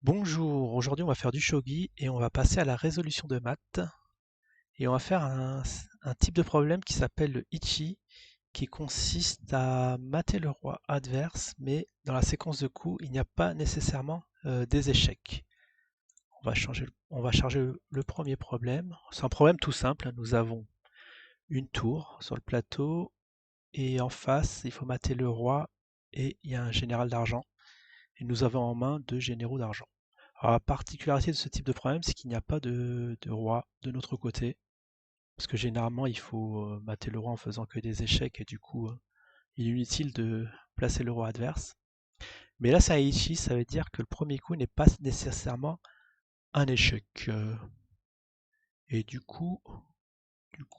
Bonjour, aujourd'hui on va faire du shogi et on va passer à la résolution de maths et on va faire un type de problème qui s'appelle le ichi qui consiste à mater le roi adverse mais dans la séquence de coups il n'y a pas nécessairement des échecs. On va charger le premier problème. C'est un problème tout simple, nous avons une tour sur le plateau et en face il faut mater le roi et il y a un général d'argent et nous avons en main deux généraux d'argent. Alors, la particularité de ce type de problème, c'est qu'il n'y a pas de roi de notre côté, parce que généralement il faut mater le roi en faisant que des échecs, et du coup il est inutile de placer le roi adverse. Mais là c'est un ichi, ça veut dire que le premier coup n'est pas nécessairement un échec. Et du coup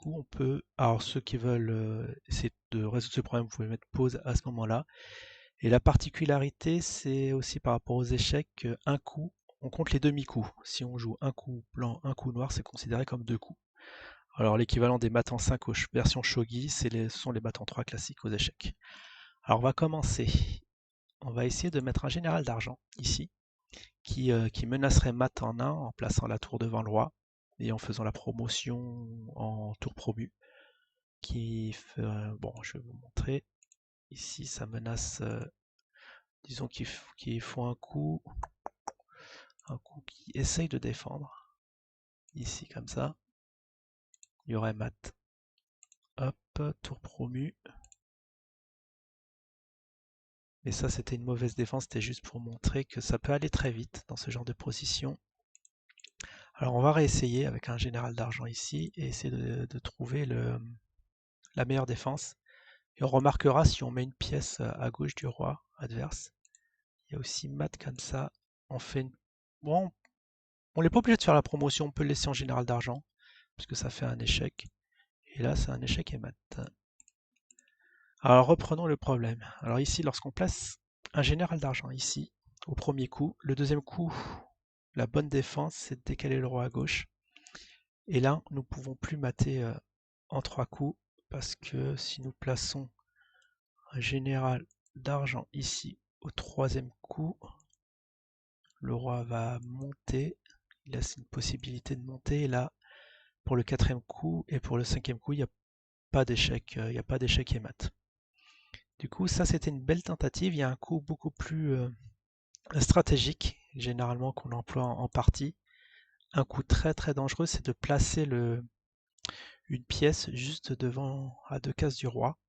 on peut... Alors ceux qui veulent essayer de résoudre ce problème, vous pouvez mettre pause à ce moment-là. Et la particularité, c'est aussi par rapport aux échecs, un coup, on compte les demi-coups. Si on joue un coup blanc, un coup noir, c'est considéré comme deux coups. Alors l'équivalent des maths en 5 version shogi, ce sont les maths en 3 classiques aux échecs. Alors on va commencer. On va essayer de mettre un général d'argent ici, qui menacerait mat en 1 en plaçant la tour devant le roi et en faisant la promotion en tour promu. Bon, je vais vous montrer. Ici, ça menace, disons qu'ils font un coup qui essaye de défendre. Ici, comme ça. Il y aurait mat. Hop, tour promu. Et ça, c'était une mauvaise défense, c'était juste pour montrer que ça peut aller très vite dans ce genre de position. Alors on va réessayer avec un général d'argent ici et essayer de trouver la meilleure défense. Et on remarquera si on met une pièce à gauche du roi adverse. Il y a aussi mat comme ça. On fait une... Bon, on n'est pas obligé de faire la promotion, on peut le laisser en général d'argent, parce que ça fait un échec. Et là, c'est un échec et mat. Alors reprenons le problème. Alors ici, lorsqu'on place un général d'argent ici, au premier coup, le deuxième coup, la bonne défense, c'est de décaler le roi à gauche. Et là, nous ne pouvons plus mater en 3 coups, parce que si nous plaçons un général d'argent ici au troisième coup, le roi va monter. Il laisse une possibilité de monter. Et là, pour le quatrième coup et pour le cinquième coup, il n'y a pas d'échec. Il n'y a pas d'échec et mat. Du coup, ça c'était une belle tentative. Il y a un coup beaucoup plus stratégique, généralement qu'on emploie en partie. Un coup très très dangereux, c'est de placer une pièce juste devant à 2 cases du roi.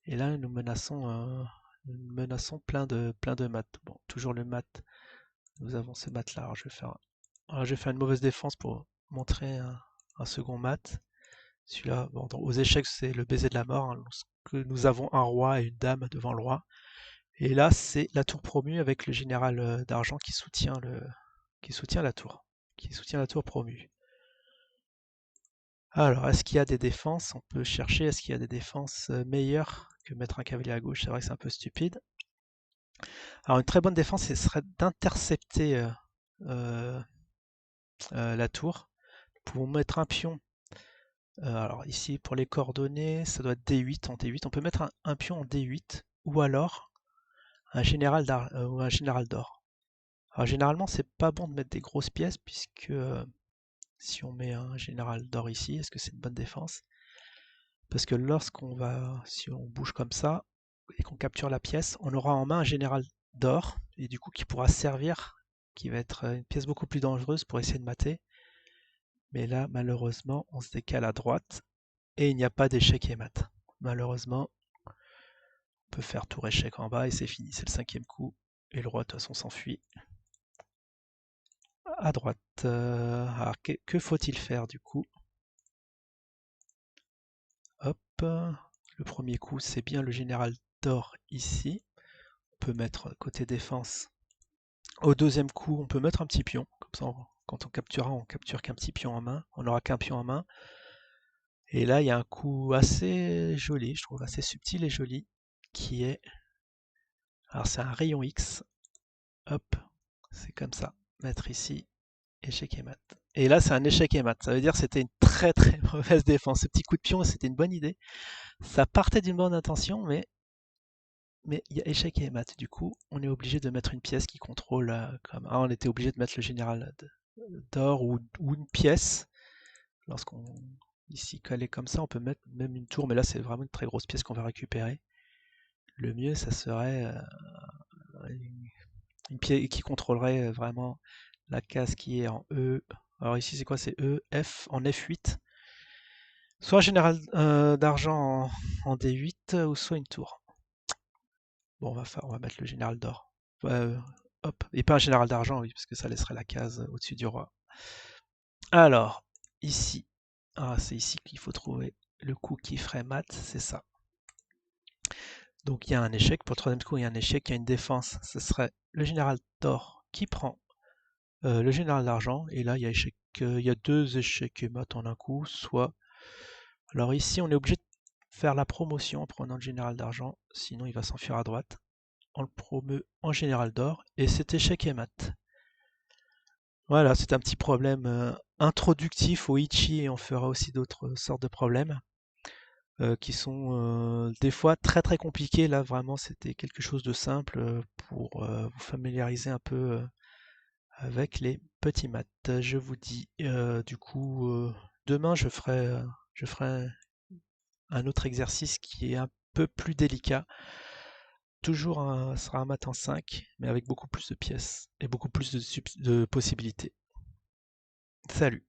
Et là, nous menaçons plein de maths. Bon, toujours le mat. Nous avons ce mat là. Alors, je vais faire une mauvaise défense pour montrer un second mat. Celui-là, bon, aux échecs, c'est le baiser de la mort, hein, lorsque nous avons un roi et une dame devant le roi. Et là, c'est la tour promue avec le général d'argent qui soutient la tour, qui soutient la tour promue. Alors, est-ce qu'il y a des défenses? On peut chercher, est-ce qu'il y a des défenses meilleures que mettre un cavalier à gauche? C'est vrai que c'est un peu stupide. Alors, une très bonne défense, ce serait d'intercepter euh, la tour. Nous pouvons mettre un pion. Alors, ici, pour les coordonnées, ça doit être D8 en D8. On peut mettre un pion en D8 ou alors un général d'or. Alors, généralement, c'est pas bon de mettre des grosses pièces puisque si on met un général d'or ici, est-ce que c'est une bonne défense? Parce que si on bouge comme ça et qu'on capture la pièce, on aura en main un général d'or et du coup qui pourra servir, qui va être une pièce beaucoup plus dangereuse pour essayer de mater. Mais là, malheureusement, on se décale à droite et il n'y a pas d'échec et mat. Malheureusement, on peut faire tour échec en bas et c'est fini, c'est le cinquième coup et le roi de toute façon s'enfuit à droite. Alors que faut-il faire du coup? Hop, le premier coup c'est bien le général d'or ici. On peut mettre côté défense. Au deuxième coup, on peut mettre un petit pion. Comme ça, quand on capture qu'un petit pion en main. On n'aura qu'un pion en main. Et là, il y a un coup assez joli, je trouve assez subtil et joli, qui est... Alors c'est un rayon X. Hop, c'est comme ça. Mettre ici, échec et mat. Et là, c'est un échec et mat. Ça veut dire que c'était une très très mauvaise défense. Ce petit coup de pion, c'était une bonne idée. Ça partait d'une bonne intention, mais mais il y a échec et mat. Du coup, on est obligé de mettre une pièce qui contrôle comme. Ah, on était obligé de mettre le général d'or ou une pièce. Lorsqu'on ici calé comme ça, on peut mettre même une tour, mais là c'est vraiment une très grosse pièce qu'on va récupérer. Le mieux, ça serait une pièce qui contrôlerait vraiment la case qui est en E. Alors ici c'est quoi? C'est E, F en F8. Soit un général d'argent en D8 ou soit une tour. Bon, on va mettre le général d'or. Hop, et pas un général d'argent, oui, parce que ça laisserait la case au-dessus du roi. Alors, ici, c'est ici qu'il faut trouver le coup qui ferait mat, c'est ça. Donc il y a un échec, pour le troisième coup il y a un échec, il y a une défense, ce serait le général d'or qui prend le général d'argent, et là il y a deux échecs et mat en un coup, soit... Alors ici on est obligé de faire la promotion en prenant le général d'argent, sinon il va s'enfuir à droite. On le promeut en général d'or, et c'est échec et mat. Voilà, c'est un petit problème introductif au Ichi, et on fera aussi d'autres sortes de problèmes qui sont des fois très très compliqués. Là, vraiment, c'était quelque chose de simple pour vous familiariser un peu avec les petits maths. Je vous dis, du coup, demain, je ferai un autre exercice qui est un peu plus délicat. Toujours sera un math en 5, mais avec beaucoup plus de pièces et beaucoup plus de possibilités. Salut!